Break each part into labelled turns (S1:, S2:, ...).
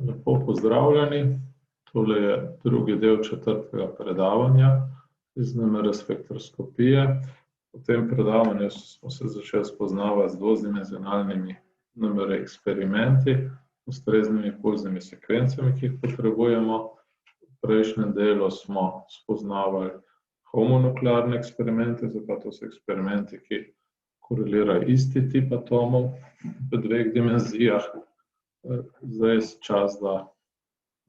S1: Lepo pozdravljeni. Tole je drugi del 4. predavanja iz NMR spektroskopije. V tem predavanju smo se začeli spoznavati z dvodimenzionalnimi NMR eksperimenti, ustreznimi pulznimi sekvencami, ki jih potrebujemo. V prejšnjem delu smo spoznavali homonuklearne eksperimente, zakaj to so eksperimenti, ki korelirajo isti tip atomov v dveh dimenzijah. Zdaj je čas, da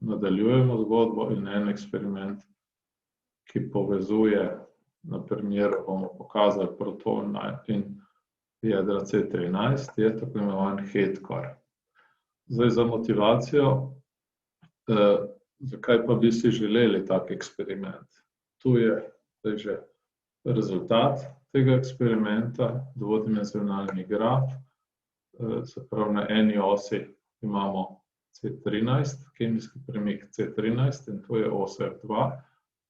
S1: nadaljujemo zgodbo in en eksperiment, ki povezuje, na primeru bomo pokazali protona in jedra C13, je tako imenovan head-core. Zdaj za motivacijo, zakaj pa bi si želeli tak eksperiment. Tu je zdaj že rezultat tega eksperimenta, dvodimenzionalni graf, se pravi na eni osi imamo C13, kemijski premik C13 in to je os F2.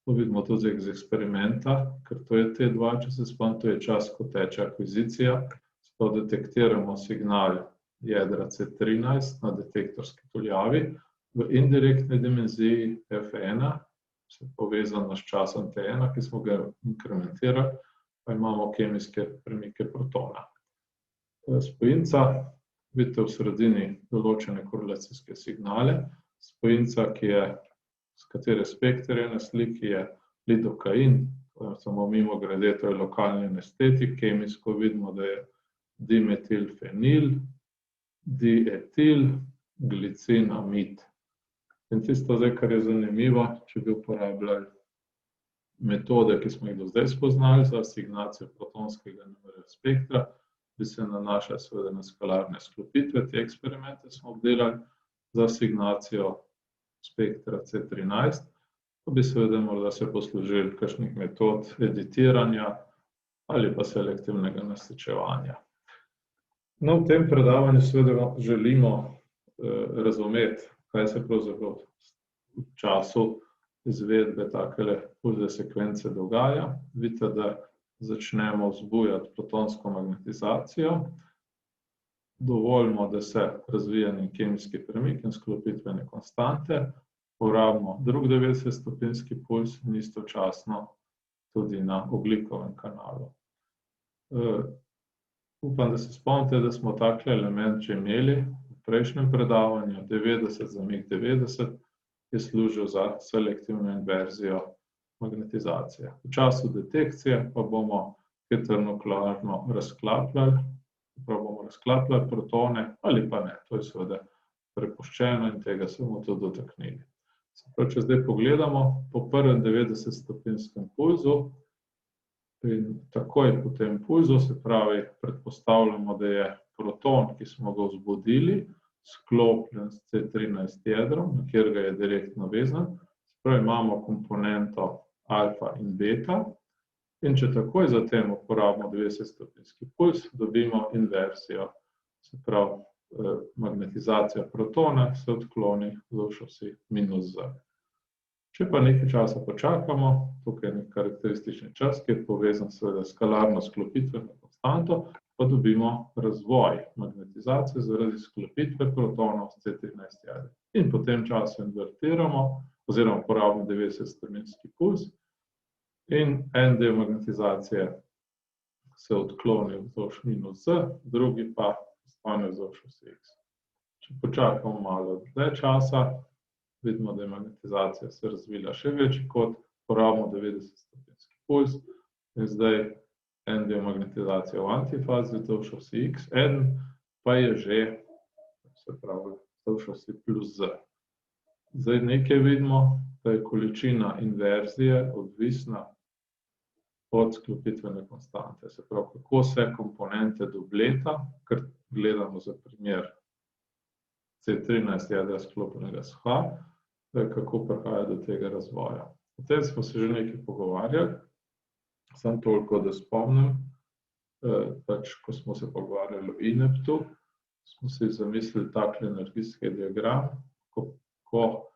S1: To vidimo tudi iz eksperimenta, ker to je T2, če se spomnim, to je čas, ko teče akvizicija. Zato detektiramo signal jedra C13 na detektorski tuljavi v indirektni dimenziji F1, se povezano s časom T1, ki smo ga inkrementirali, pa imamo kemijske premike protona. Spojinca, vidite v sredini določene korelacijske signale. Spojinca, s katere spekter je na sliki, je lidokain, samo mimogrede, to je lokalni anestetik, kemijsko vidimo, da je dimetilfenil, dietil, glicinamid. In tisto zdaj, kar je zanimivo, če bi uporabljali metode, ki smo jih do zdaj spoznali za asignacijo protonskega NMR spektra, bi se nanašali seveda na skalarne sklopitve, te eksperimente smo obdelali za asignacijo spektra C13, pa bi seveda morda se poslužili kakšnih metod editiranja ali pa selektivnega nasečevanja. No, v tem predavanju seveda želimo razumeti, kaj se pravzaprav v času izvedbe takele pulzne sekvence dogaja. Vidite, da začnemo vzbujati protonsko magnetizacijo, dovolimo, da se razvija njen kemijski premik in sklopitvene konstante, porabimo drug 90-stopinjski puls in istočasno tudi na ogljikovem kanalu. Upam, da se spomnite, da smo takle element že imeli v prejšnjem predavanju, 90 zamik 90 je služil za selektivno inverzijo magnetizacije. V času detekcije pa bomo heteronuklearno razklapljali, bomo razklapljali protone ali pa ne, to je seveda prepuščeno in tega se bomo tudi dotaknili. Če zdaj pogledamo po prvem 90-stopinjskem pulzu in takoj po tem pulzu, se pravi, predpostavljamo, da je proton, ki smo ga vzbudili, sklopljen s C13 jedrom, na katerega je direktno vezan, se pravi, imamo komponento alfa in beta, in če takoj zatem uporabimo 90-stopinjski puls, dobimo inversijo, se pravi, magnetizacija protona se odkloni vzdolž osi minus Z. Če pa nekaj časa počakamo, tukaj je nek karakteristični čas, ki je povezan seveda s skalarno sklopitveno konstanto, pa dobimo razvoj magnetizacije zaradi sklopitve protonov s C13 jadri. In po tem času invertiramo oziroma uporabimo 90-stopinjski puls in en del magnetizacije se odkloni vzdolž minus Z, drugi pa ostane vzdolž osi X. Če počakamo malo dlje časa, vidimo, da je magnetizacija se razvila še večji kot, porabimo 90-stopinjski puls in zdaj en del magnetizacije v antifazi vzdolž osi X, en pa je že, se pravi, vzdolž osi plus Z. Zdaj nekaj vidimo, da je količina inverzije odvisna od sklopitvene konstante. Se pravi, kako se komponente dupleta, ker gledamo za primer C13 jedra sklopljenega s H, kako prihaja do tega razvoja. O tem smo se že nekaj pogovarjali, samo toliko, da spomnim, ko smo se pogovarjali o ineptu, smo si zamislili takle energijski diagram, ko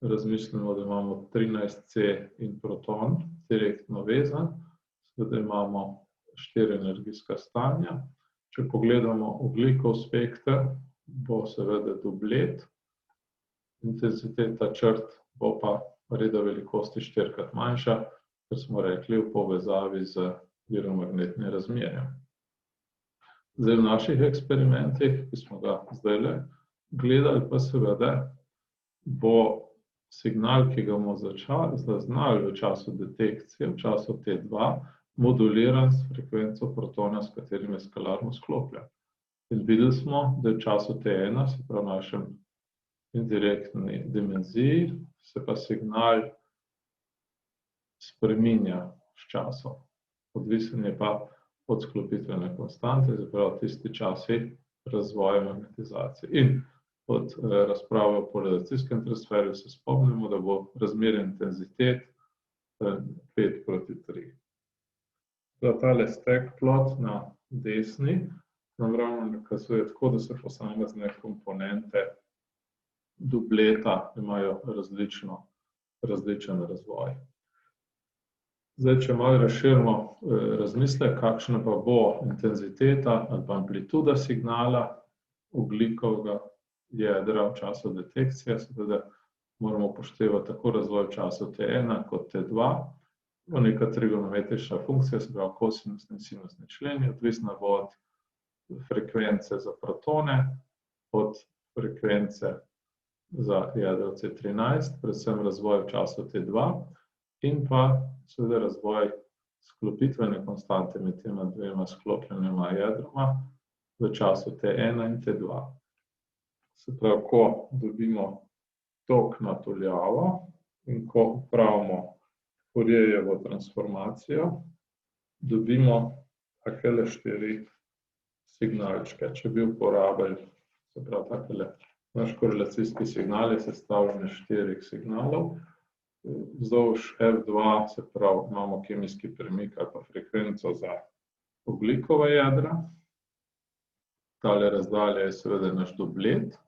S1: razmislimo, da imamo 13C in proton direktno vezan, seveda imamo 4 energijska stanja. Če pogledamo ogljikov spekter, bo seveda dublet intenziteta črt bo pa reda velikosti 4-krat manjša, ker smo rekli v povezavi z viromagnetnim razmerjem. Zdaj v naših eksperimentih, ki smo ga zdajle gledali, pa seveda bo signal, ki ga bomo zaznali v času detekcije, v času T2, moduliran s frekvenco protona, s katerim je skalarno sklopljen. In videli smo, da v času T1, se pravi v našem indirektni dimenziji, se pa signal spreminja s časom. Odvisen je pa od sklopitvene konstante, se pravi tisti časi razvoja magnetizacije. In od razprave o polarizacijskem transferju se spomnimo, da bo razmerje intenzitet 5:3. Tale stack plot na desni nam ravno nakazuje tako, da se posamezne komponente dupleta imajo različen razvoj. Zdaj, če malo razširimo razmislek, kakšna pa bo intenziteta ali pa amplituda signala ogljikovega jedra v času detekcije, seveda moramo upoštevati tako razvoj v času T1 kot T2. Bo neka trigonometrična funkcija, se pravi kosinusni in sinusni členi, odvisna bo od frekvence za protone, od frekvence za jedro C13, predvsem razvoj v času T2 in pa seveda razvoj sklopitvene konstante med tema dvema sklopljenima jedroma v času T1 in T2. Se pravi, ko dobimo tok na tuljavo in ko upravimo Fourierjevo transformacijo, dobimo takele 4 signalčke. Če bi uporabili, se pravi, takele naš korelacijski signal je sestavljen iz 4 signalov. Vzdolž F2, se pravi, imamo kemijski premik ali pa frekvenco za ogljikova jedra. Tale razdalja je seveda naš dublet.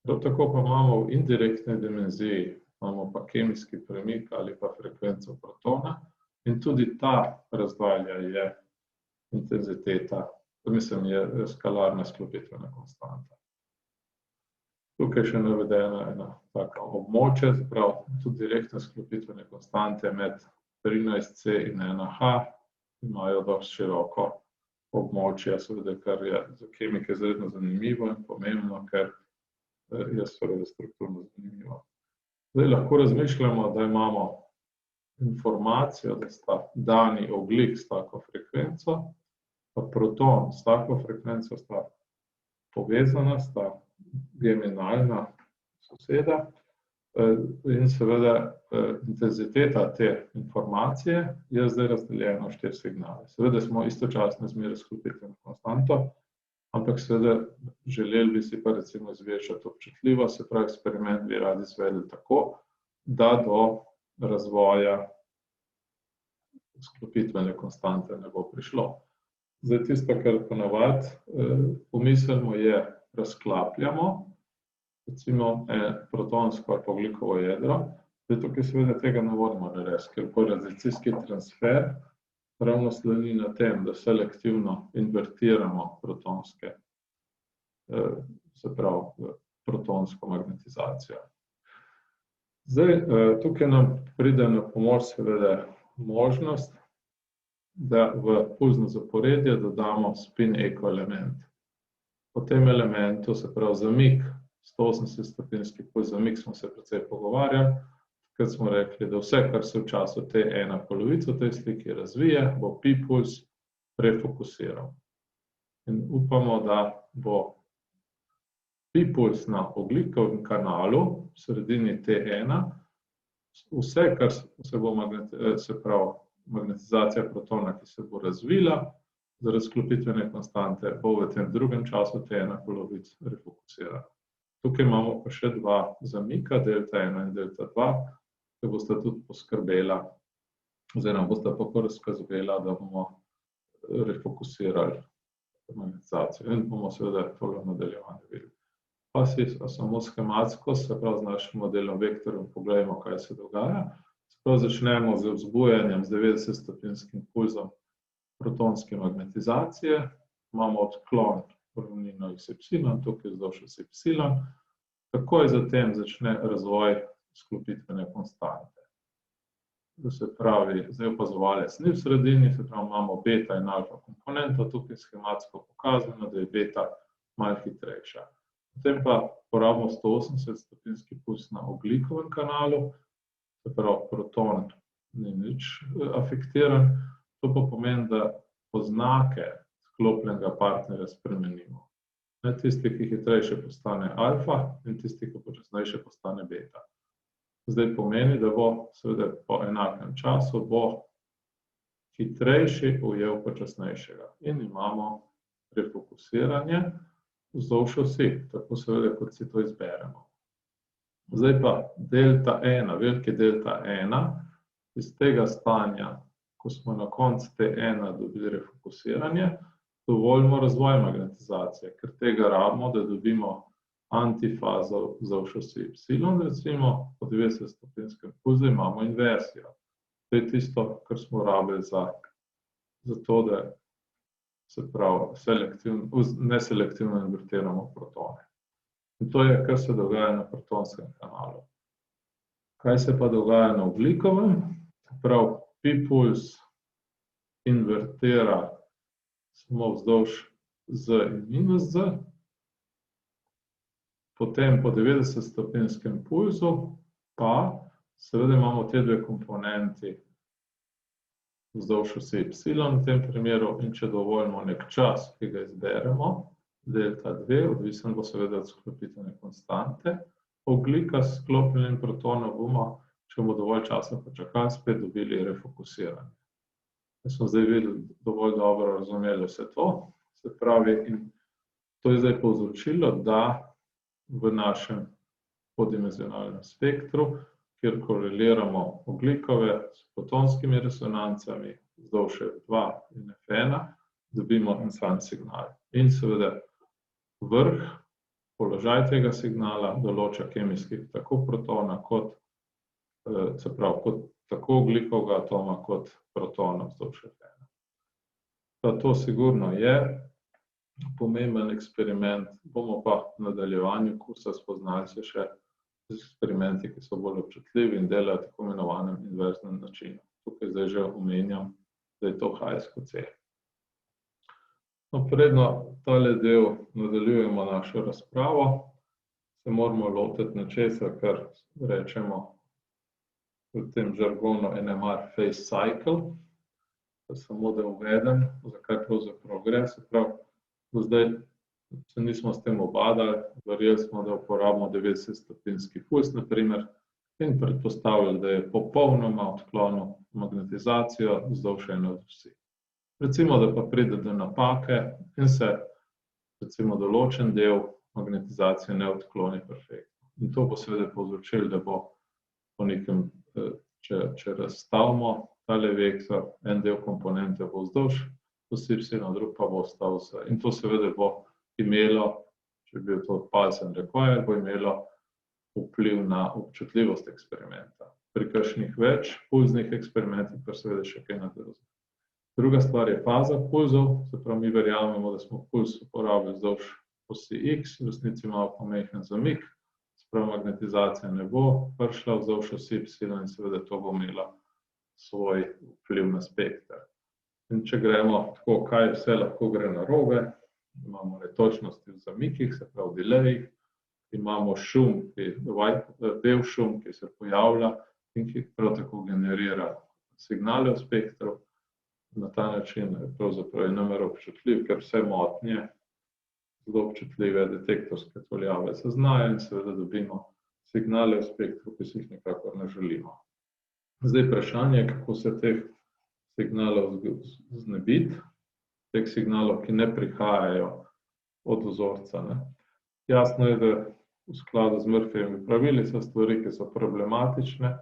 S1: Prav tako pa imamo v indirektni dimenziji, imamo pa kemijski premik ali pa frekvenco protona in tudi ta razdalja je intenziteta, mislim, je skalarna sklopitvena konstanta. Tukaj še navedena ena taka območja, se pravi, tudi direktne sklopitvene konstante med 13C in 1H imajo dosti široko območje, seveda, kar je za kemike izredno zanimivo in pomembno, ker je seveda strukturno zanimivo. Zdaj lahko razmišljamo, da imamo informacijo, da sta dani ogljik s tako frekvenco, pa proton s tako frekvenco sta povezana, sta geminalna soseda in seveda intenziteta te informacije je zdaj razdeljena v 4 signale. Seveda smo istočasno zmeraj sklopitveno konstanto, ampak seveda želeli bi si pa recimo izvečati občutljivost, se pravi eksperiment bi radi izvedli tako, da do razvoja sklopitvene konstante ne bo prišlo. Zdaj tisto, kar ponavadi pomislimo je, razklapljamo, recimo protonsko ali pa ogljikovo jedro, zdaj tukaj seveda tega ne moremo narediti, ker polarizacijski transfer ravno sloni na tem, da selektivno invertiramo protonske, se pravi protonsko magnetizacijo. Zdaj, tukaj nam pride na pomoč seveda možnost, da v pulzno zaporedje dodamo spin eko element. Po tem elementu, se pravi zamik, 180-stopinjski pulz zamik, smo se precej pogovarjali, takrat smo rekli, da vse, kar se v času T1 polovico tej sliki razvije, bo pi puls prefokusiral. In upamo, da bo pi puls na ogljikovem kanalu v sredini T1, vse, kar se bo se pravi magnetizacija protona, ki se bo razvila, zaradi sklopitvene konstante, bo v tem drugem času T1 polovic refokusirala. Tukaj imamo pa še 2 zamika, delta 1 in delta 2, ki bosta tudi poskrbela, oziroma bosta pa poskrbela, da bomo refokusirali magnetizacijo in bomo seveda tole nadaljevanje videli. Pa si samo schematsko, se pravi z našim modelom vektorjem, pogledamo, kaj se dogaja. Se pravi, začnemo z vzbujanjem z 90-stopinskim pulzom protonske magnetizacije, imamo odklon ravnino XY, tukaj vzdolž XY, Takoj zatem začne razvoj sklopitvene konstante. To se pravi, zdaj opazovalec ni v sredini, se pravi, imamo beta in alfa komponento, tukaj schematsko pokazano, da je beta malo hitrejša. Potem pa porabimo 180-stopinjski puls na ogljikovem kanalu, se pravi, proton ni nič afektiran, to pa pomeni, da oznake sklopljenega partnerja spremenimo. Tisti, ki hitrejše postane alfa in tisti, ki počasnejše postane beta. Zdaj pomeni, da bo seveda po enakem času bo hitrejši ujel počasnejšega in imamo refokusiranje vzdolž osi, tako seveda, kot si to izberemo. Zdaj pa delta 1, veliki delta 1, iz tega stanja, ko smo na koncu T1 dobili refokusiranje, dovoljimo razvoj magnetizacije, ker tega rabimo, da dobimo antifazo vzdolž osi Y, recimo po 90-stopinskem pulzu imamo inversijo. To je tisto, kar smo rabili za to, da se pravi neselektivno invertiramo protone. In to je, kar se dogaja na protonskem kanalu. Kaj se pa dogaja na ogljikovem? Prav, pi-puls invertira samo vzdolž Z in minus Z, potem po 90-stopinskem pulzu pa seveda imamo te dve komponenti vzdolž osi Y v tem primeru in če dovolimo nek čas, ki ga izberemo, delta 2, odvisen bo seveda od sklopitvene konstante, ogljika s sklopljenim protonom bomo, če bomo dovolj časa počakali, spet dobili refokusiranje. Jaz smo zdaj videli dovolj dobro razumeli vse to, se pravi, in to je zdaj povzročilo, da v našem podimenzionalnem spektru, kjer koreliramo ogljikove s fotonskimi resonancami vzdolž F2 in F1, dobimo en sam signal. In seveda vrh, položaj tega signala določa kemijski tako protona kot, se pravi, kot tako ogljikovega atoma kot protona vzdolž F1. Pa to sigurno je pomemben eksperiment, bomo pa v nadaljevanju kursa spoznali se še z eksperimenti, ki so bolj občutljivi in delajo tako imenovanem inverznem načinu. Tukaj zdaj že omenjam, da je to HSQC. No, predno tale del nadaljujemo našo razpravo, se moramo lotiti nečesa, kar rečemo v tem žargonu NMR phase cycle, samo da uvedem, zakaj pravzaprav gre, se pravi, do zdaj se nismo s tem obadali, verjeli smo, da uporabimo 90-stopinski puls, na primer, in predpostavljali, da je popolnoma odklonil magnetizacijo vzdolž ene od osi. Recimo, da pa pride do napake in se recimo določen del magnetizacije ne odkloni perfektno. In to bo seveda povzročilo, da bo po nekem, če razstavimo tale vektor, en del komponente bo vzdolž osi Y, drug pa bo ostal Z. In to seveda bo imelo, če bi bil to Poisson require, bo imelo vpliv na občutljivost eksperimenta. Pri kakšnih več pulznih eksperimentih pa seveda še kaj nadalje. Druga stvar je faza pulzov, se pravi, mi verjamemo, da smo puls uporabili vzdolž osi X, v resnici imamo pomehen zamik, se pravi, magnetizacija ne bo prišla vzdolž osi Y in seveda to bo imela svoj vpliv na spekter. In če gremo tako, kaj vse lahko gre narobe, imamo netočnosti v zamikih, se pravi delejih, imamo šum, bel šum, ki se pojavlja in ki prav tako generira signale v spektru. Na ta način pravzaprav je NMR občutljiv, ker vse motnje zelo občutljive detektorske tvoljave zaznajo in seveda dobimo signale v spektru, ki si jih nikakor ne želimo. Zdaj vprašanje, kako se teh signalov znebiti, teh signalov, ki ne prihajajo od vzorca. Jasno je, da v skladu z Murphyjevimi pravili so stvari, ki so problematične,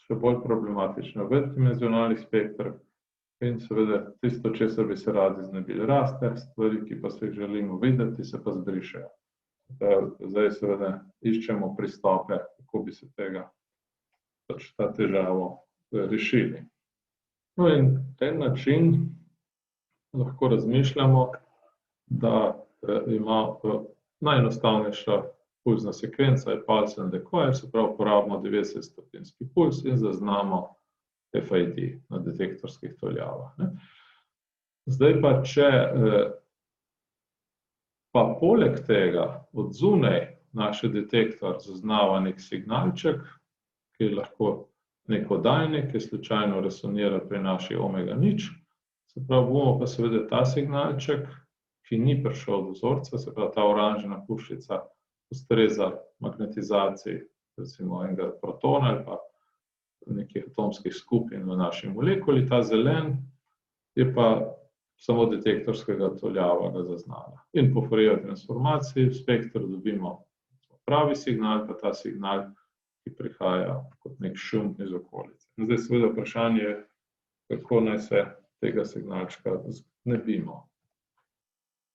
S1: še bolj problematične v večdimenzionalnih spektrih in seveda tisto, česar bi se radi znebili, raste, stvari, ki pa se jih želimo videti, se pa zbrišejo. Zdaj seveda iščemo pristope, kako bi se tega, pač ta težavo rešili. No in ten način lahko razmišljamo, da ima najenostavnejša pulzna sekvenca je pulse and decay, se pravi, uporabimo 90-stopinjski puls in zaznamo FID na detektorskih tuljavah. Zdaj pa, če pa poleg tega od zunaj naš detektor zaznava nek signalček, ki je lahko nek oddajnik, ki slučajno resonira pri naši omega nič, se pravi, bomo pa seveda ta signalček, ki ni prišel do vzorca, se pravi, ta oranžna puščica ustreza magnetizaciji recimo enega protona ali pa nekih atomskih skupin v naši molekuli, ta zelen je pa samo detektorskega tuljava ga zaznala. In po Fourier transformaciji v spektru dobimo pravi signal, pa ta signal, ki prihaja kot nek šum iz okolice. In zdaj seveda vprašanje je, kako naj se tega signalčka znebimo.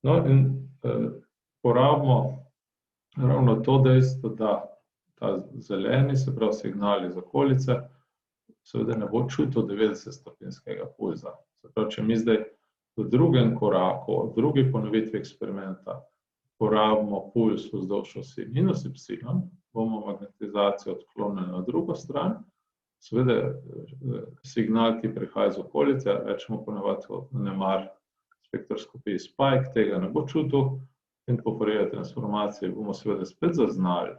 S1: No in porabimo ravno to dejstvo, da ta zeleni, se pravi signal iz okolice, seveda ne bo čutil 90-stopinjskega pulza. Se pravi, če mi zdaj v drugem koraku, v drugi ponovitvi eksperimenta porabimo puls vzdolž osi minus epsilon, bomo magnetizacijo odklonili na drugo stran, seveda signal, ki prihaja iz okolice, rečemo ponavadi vnemar spektroskopiji spike, tega ne bo čutil in po Fourier transformaciji bomo seveda spet zaznali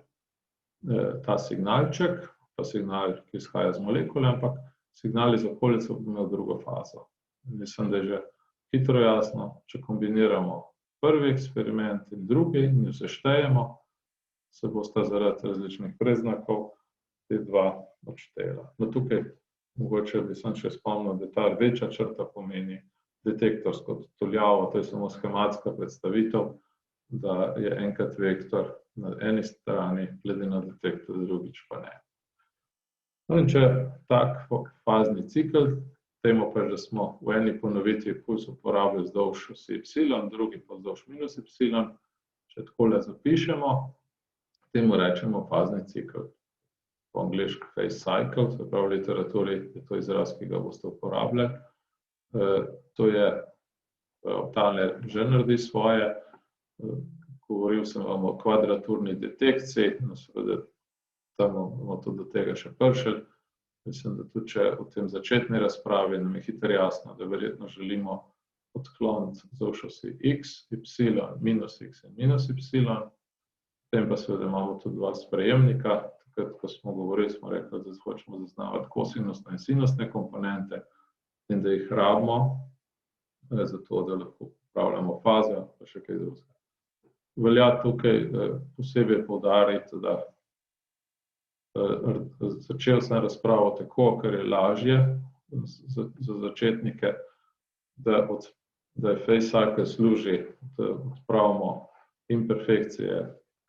S1: ta signalček, pa signal, ki izhaja iz molekule, ampak signal iz okolice bo imel drugo fazo. Mislim, da je že hitro jasno, če kombiniramo prvi eksperiment in drugi in jo seštejemo, se bosta zaradi različnih predznakov te dva odštela. No, tukaj mogoče bi sem še spomnil, da ta rdeča črta pomeni detektorsko tuljavo, to je samo schematska predstavitev, da je enkrat vektor na eni strani, glede na detektor, drugič pa ne. No, in če tak fazni cikel, temu pa, da smo v eni ponovitvi puls uporabili vzdolž osi epsilon, drugi pa vzdolž minus epsilon, če takole zapišemo, temu rečemo fazni cikel. Po angleško phase cycle, se pravi v literaturi je to izraz, ki ga boste uporabljali. To je, Thaler že naredi svoje, govoril sem vam o kvadraturni detekciji, no seveda tam bomo tudi do tega še prišli. Mislim, da tudi če v tem začetni razpravi nam je hitro jasno, da verjetno želimo odkloniti vzdolž osi x, y, minus x in minus y. Potem pa seveda imamo tudi dva sprejemnika. Takrat, ko smo govorili, smo rekli, da hočemo zaznavati kosinusne in sinusne komponente in da jih rabimo, zato da lahko popravljamo faze, pa še kaj drugega. Velja tukaj posebej poudariti, da začel sem razpravo tako, ker je lažje za začetnike, da je phase cycle služi, da odpravimo imperfekcije,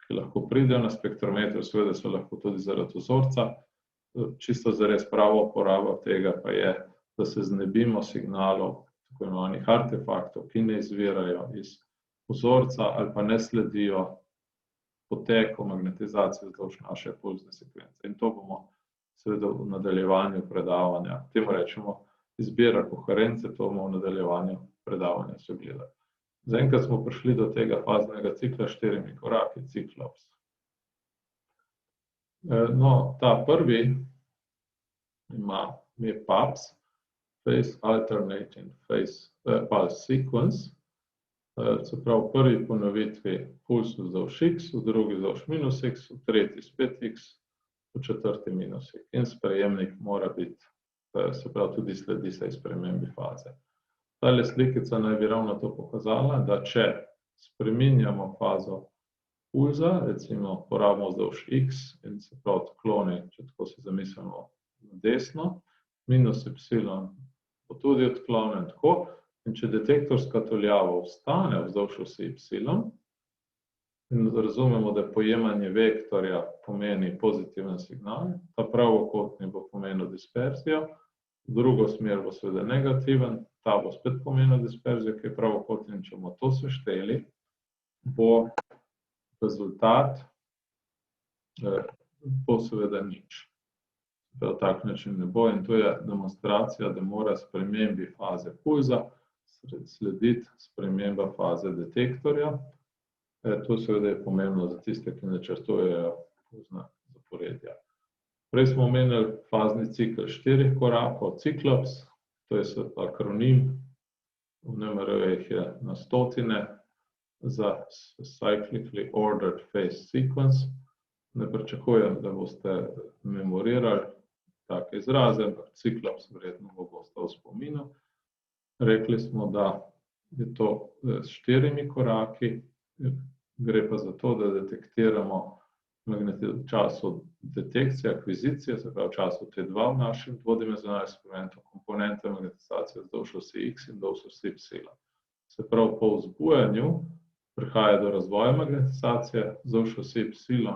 S1: ki lahko pridejo na spektrometru, seveda so lahko tudi zaradi vzorca. Čisto zares prava uporaba tega pa je, da se znebimo signalov, tako imenovanih artefaktov, ki ne izvirajo iz vzorca ali pa ne sledijo poteku magnetizacije vzdolž naše pulzne sekvence. In to bomo seveda v nadaljevanju predavanja, temu rečemo izbira koherence, to bomo v nadaljevanju predavanja še gledali. Zaenkrat smo prišli do tega faznega cikla s 4 koraki, ciklops. No, ta prvi je PAPS, Phase Alternating Pulse Sequence, se pravi v prvi ponovitvi puls vzdolž x, v drugi vzdolž minus x, v tretji spet x, v četrti minus x. In sprejemnik mora biti, se pravi tudi sledi se spremembi faze. Tale slikica naj bi ravno to pokazala, da če spreminjamo fazo pulza, recimo porabimo vzdolž x in se pravi odkloni, če tako si zamislimo desno, minus epsilon bo tudi odklonjen tako, in če detektorska tuljava ostane vzdolž osi epsilon, in razumemo, da pojemanje vektorja pomeni pozitiven signal, ta pravokotni bo pomenil disperzijo, v drugo smer bo seveda negativen, ta bo spet pomenil disperzijo, ki je pravokotni, in če bomo to sešteli, bo rezultat bo seveda nič. Na tak način ne bo, in to je demonstracija, da mora spremembi faze pulza slediti sprememba faze detektorja. To seveda je pomembno za tiste, ki načrtujejo pozna zaporedja. Prej smo omenili fazni cikel 4 korakov, ciklops, to je akronim, v NMR jih je na stotine, za cyclically ordered phase sequence. Ne pričakujem, da boste memorirali take izraze, ampak ciklops verjetno bo ostal v spominu. Rekli smo, da je to s 4 koraki, gre pa za to, da detektiramo v času detekcije, akvizicije, se pravi v času T2 v našem dvodimenzionalnem eksperimentu, komponente magnetizacije vzdolž osi X in vzdolž osi Y. Se pravi, po vzbujanju prihaja do razvoja magnetizacije, vzdolž osi Y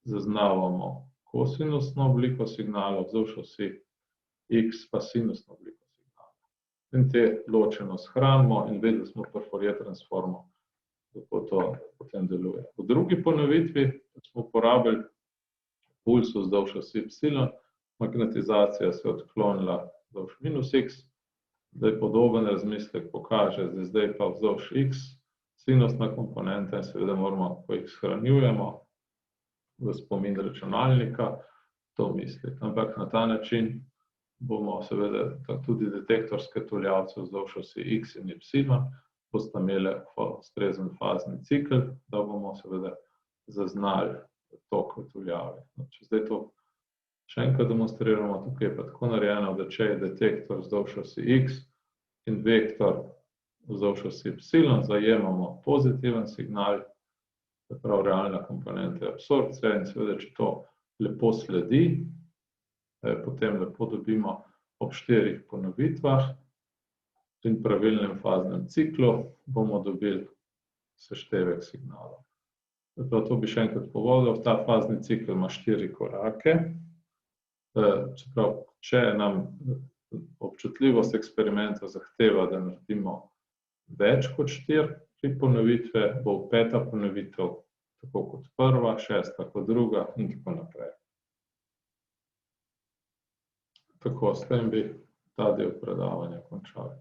S1: zaznavamo kosinusno obliko signala, vzdolž osi X pa sinusno obliko signala. In te ločeno shranimo in vedeli smo pri Fourier transformu, kako to potem deluje. V drugi ponovitvi smo uporabili puls vzdolž osi Y, magnetizacija se je odklonila vzdolž minus X, zdaj podoben razmislek pokaže, da zdaj pa vzdolž X, sinusna komponenta in seveda moramo, ko jih shranjujemo v spomin računalnika, to misliti. Ampak na ta način bomo seveda tudi detektorske tuljavce vzdolž osi X in Y boste imeli ustrezen fazni cikel, da bomo seveda zaznali tok v tuljavi. Če zdaj to še enkrat demonstriramo, tukaj je pa tako narejeno, da če je detektor vzdolž osi X in vektor vzdolž osi Y, zajemamo pozitiven signal, se pravi realna komponenta je absorpcija in seveda, če to lepo sledi, potem lepo dobimo ob 4 ponovitvah in pravilnem faznem ciklu bomo dobili seštevek signalov. To bi še enkrat povedal, ta fazni cikel ima 4 korake. Čeprav, če nam občutljivost eksperimenta zahteva, da naredimo več kot 4 ponovitve, bo 5. ponovitev tako kot 1., 6. kot 2. in tako naprej. Tako, s tem bi ta del predavanja končali.